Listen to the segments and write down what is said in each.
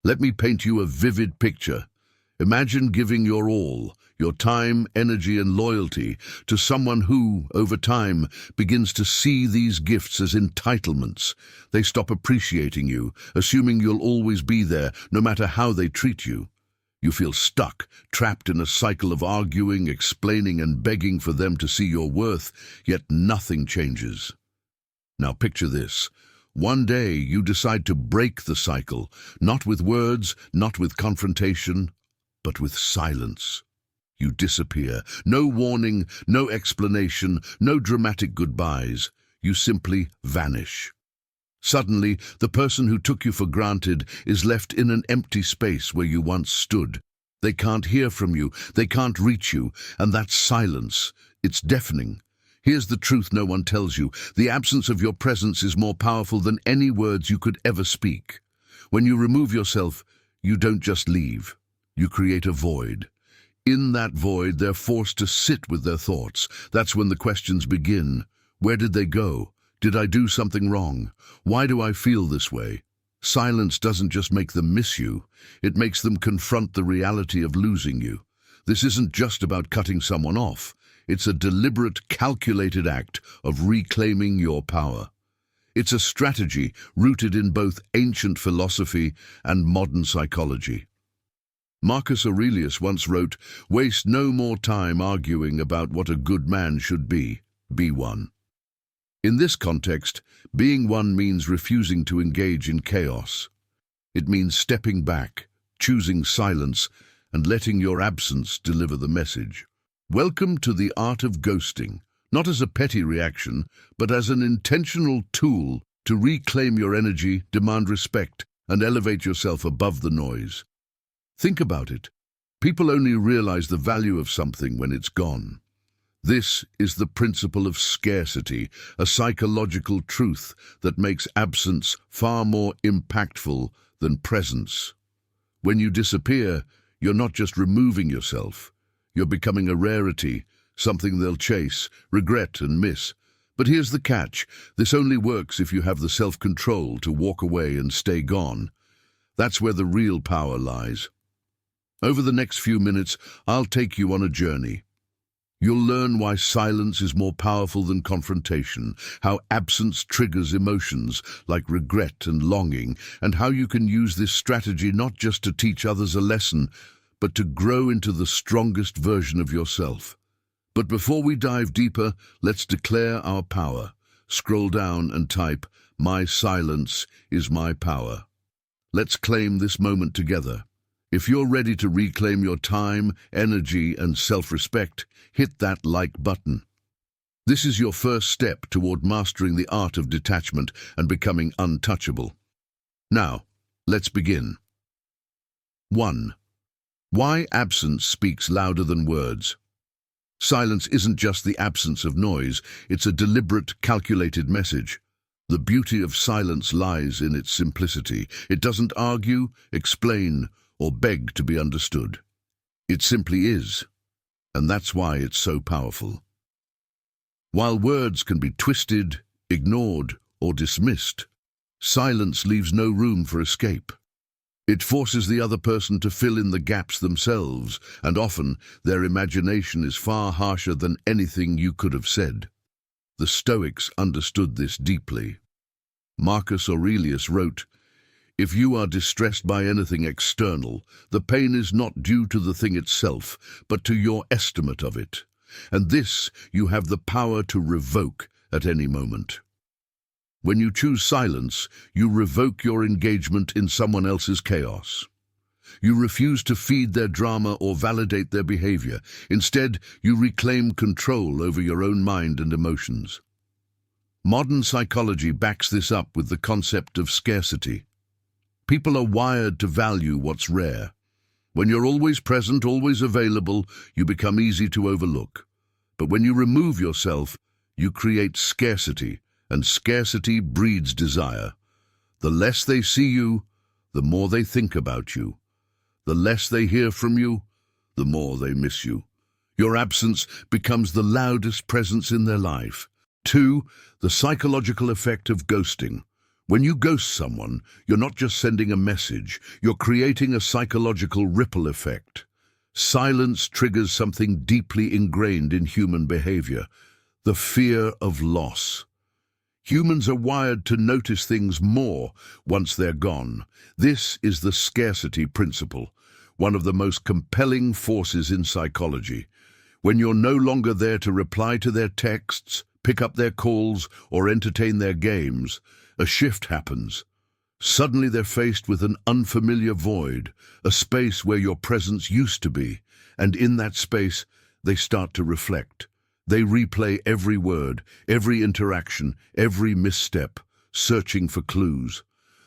Let me paint you a vivid picture. Imagine giving your all, your time, energy, and loyalty to someone who, over time, begins to see these gifts as entitlements. They stop appreciating you, assuming you'll always be there, no matter how they treat you. You feel stuck, trapped in a cycle of arguing, explaining, and begging for them to see your worth, yet nothing changes. Now picture this. One day you decide to break the cycle, not with words, not with confrontation, but with silence. You disappear. No warning, no explanation, no dramatic goodbyes. You simply vanish. Suddenly, the person who took you for granted is left in an empty space where you once stood. They can't hear from you, they can't reach you, and that silence, it's deafening. Here's the truth no one tells you. The absence of your presence is more powerful than any words you could ever speak. When you remove yourself, you don't just leave. You create a void. In that void, they're forced to sit with their thoughts. That's when the questions begin. Where did they go? Did I do something wrong? Why do I feel this way? Silence doesn't just make them miss you. It makes them confront the reality of losing you. This isn't just about cutting someone off. It's a deliberate, calculated act of reclaiming your power. It's a strategy rooted in both ancient philosophy and modern psychology. Marcus Aurelius once wrote, "Waste no more time arguing about what a good man should be one." In this context, being one means refusing to engage in chaos. It means stepping back, choosing silence, and letting your absence deliver the message. Welcome to the art of ghosting, not as a petty reaction, but as an intentional tool to reclaim your energy, demand respect, and elevate yourself above the noise. Think about it. People only realize the value of something when it's gone. This is the principle of scarcity, a psychological truth that makes absence far more impactful than presence. When you disappear, you're not just removing yourself. You're becoming a rarity, something they'll chase, regret, and miss. But here's the catch. This only works if you have the self-control to walk away and stay gone. That's where the real power lies. Over the next few minutes, I'll take you on a journey. You'll learn why silence is more powerful than confrontation, how absence triggers emotions like regret and longing, and how you can use this strategy not just to teach others a lesson, but to grow into the strongest version of yourself. But before we dive deeper, let's declare our power. Scroll down and type, "My silence is my power." Let's claim this moment together. If you're ready to reclaim your time, energy, and self-respect, hit that like button. This is your first step toward mastering the art of detachment and becoming untouchable. Now, let's begin. 1. Why absence speaks louder than words. Silence isn't just the absence of noise, it's a deliberate, calculated message. The beauty of silence lies in its simplicity. It doesn't argue, explain, or beg to be understood. It simply is, and that's why it's so powerful. While words can be twisted, ignored, or dismissed, silence leaves no room for escape. It forces the other person to fill in the gaps themselves, and often their imagination is far harsher than anything you could have said. The Stoics understood this deeply. Marcus Aurelius wrote, "If you are distressed by anything external, the pain is not due to the thing itself, but to your estimate of it. And this you have the power to revoke at any moment." When you choose silence, you revoke your engagement in someone else's chaos. You refuse to feed their drama or validate their behavior. Instead, you reclaim control over your own mind and emotions. Modern psychology backs this up with the concept of scarcity. People are wired to value what's rare. When you're always present, always available, you become easy to overlook. But when you remove yourself, you create scarcity, and scarcity breeds desire. The less they see you, the more they think about you. The less they hear from you, the more they miss you. Your absence becomes the loudest presence in their life. 2. The psychological effect of ghosting. When you ghost someone, you're not just sending a message, you're creating a psychological ripple effect. Silence triggers something deeply ingrained in human behavior, the fear of loss. Humans are wired to notice things more once they're gone. This is the scarcity principle, one of the most compelling forces in psychology. When you're no longer there to reply to their texts, pick up their calls, or entertain their games, a shift happens. Suddenly they're faced with an unfamiliar void, a space where your presence used to be, and in that space they start to reflect. They replay every word, every interaction, every misstep, searching for clues.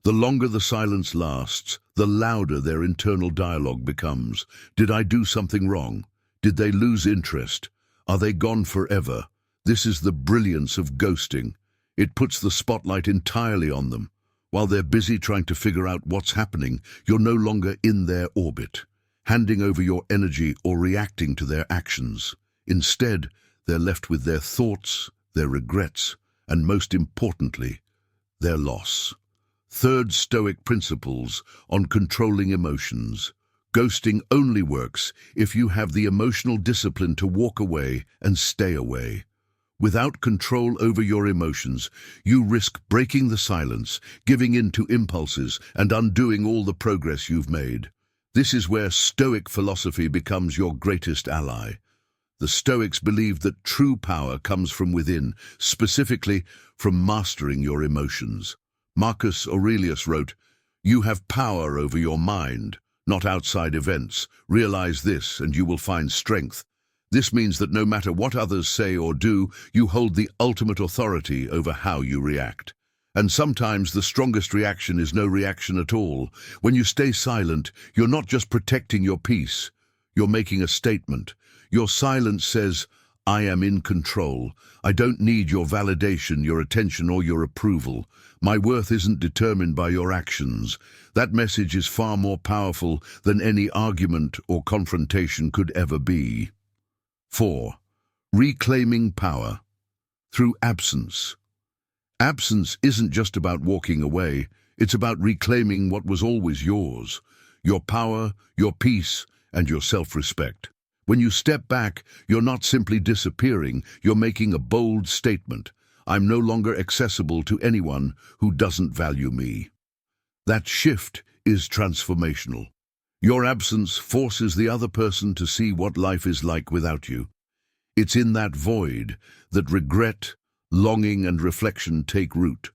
The longer the silence lasts, the louder their internal dialogue becomes. Did I do something wrong? Did they lose interest? Are they gone forever? This is the brilliance of ghosting. It puts the spotlight entirely on them. While they're busy trying to figure out what's happening, you're no longer in their orbit, handing over your energy or reacting to their actions. Instead, they're left with their thoughts, their regrets, and most importantly, their loss. Third, Stoic principles on controlling emotions. Ghosting only works if you have the emotional discipline to walk away and stay away. Without control over your emotions, you risk breaking the silence, giving in to impulses, and undoing all the progress you've made. This is where Stoic philosophy becomes your greatest ally. The Stoics believed that true power comes from within, specifically from mastering your emotions. Marcus Aurelius wrote, "You have power over your mind, not outside events. Realize this, and you will find strength." This means that no matter what others say or do, you hold the ultimate authority over how you react. And sometimes the strongest reaction is no reaction at all. When you stay silent, you're not just protecting your peace, you're making a statement. Your silence says, "I am in control. I don't need your validation, your attention, or your approval. My worth isn't determined by your actions." That message is far more powerful than any argument or confrontation could ever be. 4. Reclaiming power through absence. Absence isn't just about walking away, it's about reclaiming what was always yours, your power, your peace, and your self-respect. When you step back, you're not simply disappearing, you're making a bold statement. I'm no longer accessible to anyone who doesn't value me. That shift is transformational. Your absence forces the other person to see what life is like without you. It's in that void that regret, longing, and reflection take root.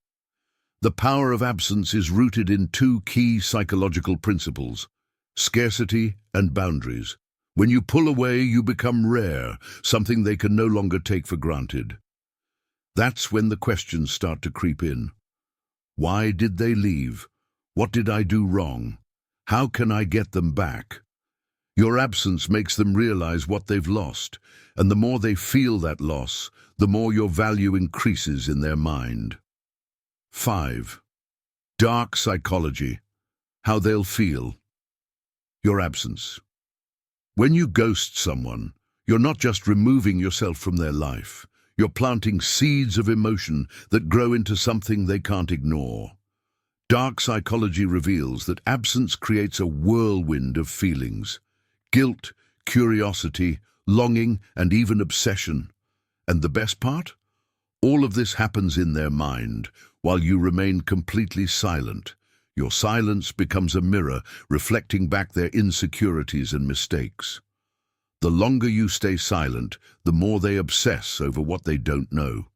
The power of absence is rooted in two key psychological principles: scarcity and boundaries. When you pull away, you become rare, something they can no longer take for granted. That's when the questions start to creep in. Why did they leave? What did I do wrong? How can I get them back? Your absence makes them realize what they've lost, and the more they feel that loss, the more your value increases in their mind. 5. Dark psychology. How they'll feel. Your absence. When you ghost someone, you're not just removing yourself from their life. You're planting seeds of emotion that grow into something they can't ignore. Dark psychology reveals that absence creates a whirlwind of feelings: guilt, curiosity, longing, and even obsession. And the best part? All of this happens in their mind, while you remain completely silent. Your silence becomes a mirror, reflecting back their insecurities and mistakes. The longer you stay silent, the more they obsess over what they don't know.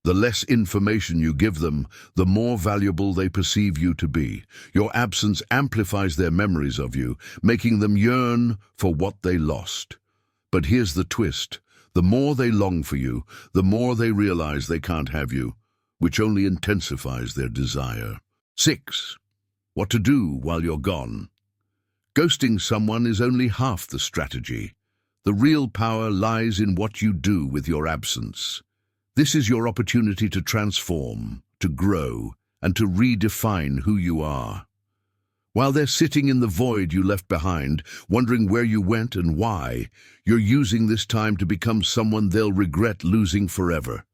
The less information you give them, the more valuable they perceive you to be. Your absence amplifies their memories of you, making them yearn for what they lost. But here's the twist: the more they long for you, the more they realize they can't have you, which only intensifies their desire. 6. What to do while you're gone. Ghosting someone is only half the strategy. The real power lies in what you do with your absence. This is your opportunity to transform, to grow, and to redefine who you are. While they're sitting in the void you left behind, wondering where you went and why, you're using this time to become someone they'll regret losing forever.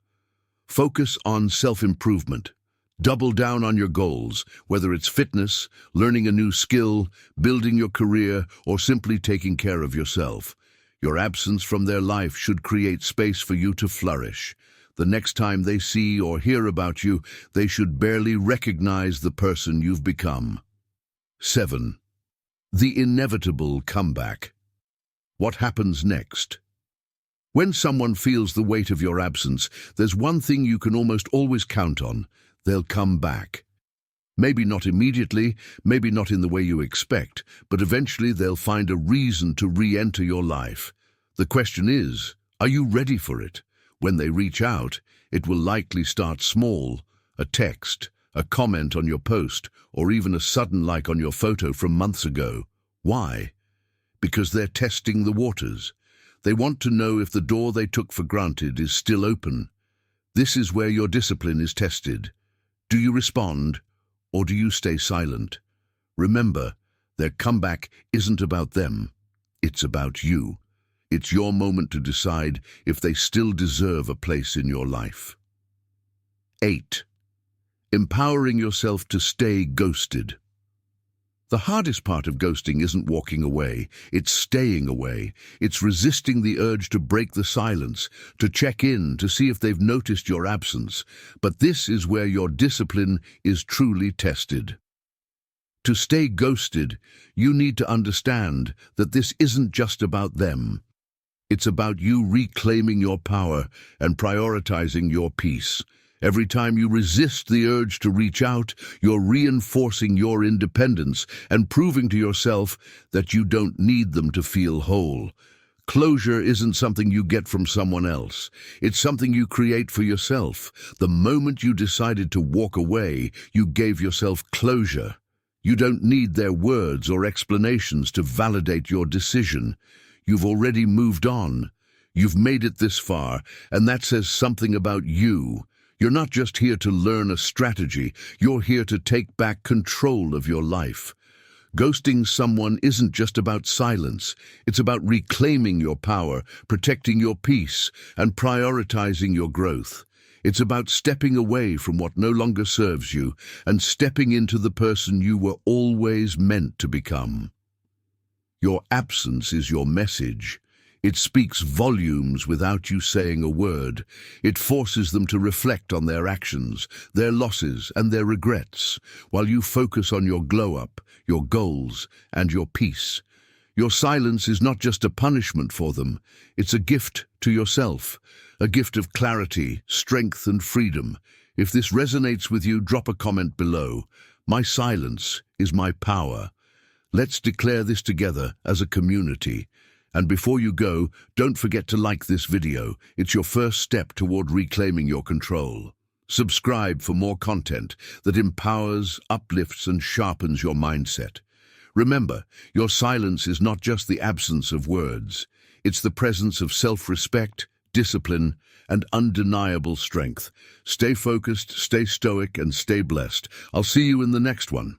Focus on self-improvement. Double down on your goals, whether it's fitness, learning a new skill, building your career, or simply taking care of yourself. Your absence from their life should create space for you to flourish. The next time they see or hear about you, they should barely recognize the person you've become. 7. The inevitable comeback. What happens next? When someone feels the weight of your absence, there's one thing you can almost always count on. They'll come back. Maybe not immediately, maybe not in the way you expect, but eventually they'll find a reason to re-enter your life. The question is, are you ready for it? When they reach out, it will likely start small, a text, a comment on your post, or even a sudden like on your photo from months ago. Why? Because they're testing the waters. They want to know if the door they took for granted is still open. This is where your discipline is tested. Do you respond, or do you stay silent? Remember, their comeback isn't about them. It's about you. It's your moment to decide if they still deserve a place in your life. 8. Empowering yourself to stay ghosted. The hardest part of ghosting isn't walking away, it's staying away. It's resisting the urge to break the silence, to check in, to see if they've noticed your absence. But this is where your discipline is truly tested. To stay ghosted, you need to understand that this isn't just about them. It's about you reclaiming your power and prioritizing your peace. Every time you resist the urge to reach out, you're reinforcing your independence and proving to yourself that you don't need them to feel whole. Closure isn't something you get from someone else. It's something you create for yourself. The moment you decided to walk away, you gave yourself closure. You don't need their words or explanations to validate your decision. You've already moved on. You've made it this far, and that says something about you. You're not just here to learn a strategy, you're here to take back control of your life. Ghosting someone isn't just about silence, it's about reclaiming your power, protecting your peace, and prioritizing your growth. It's about stepping away from what no longer serves you and stepping into the person you were always meant to become. Your absence is your message. It speaks volumes without you saying a word. It forces them to reflect on their actions, their losses, and their regrets, while you focus on your glow-up, your goals, and your peace. Your silence is not just a punishment for them, it's a gift to yourself, a gift of clarity, strength, and freedom. If this resonates with you, drop a comment below. My silence is my power. Let's declare this together as a community. And before you go, don't forget to like this video. It's your first step toward reclaiming your control. Subscribe for more content that empowers, uplifts, and sharpens your mindset. Remember, your silence is not just the absence of words. It's the presence of self-respect, discipline, and undeniable strength. Stay focused, stay stoic, and stay blessed. I'll see you in the next one.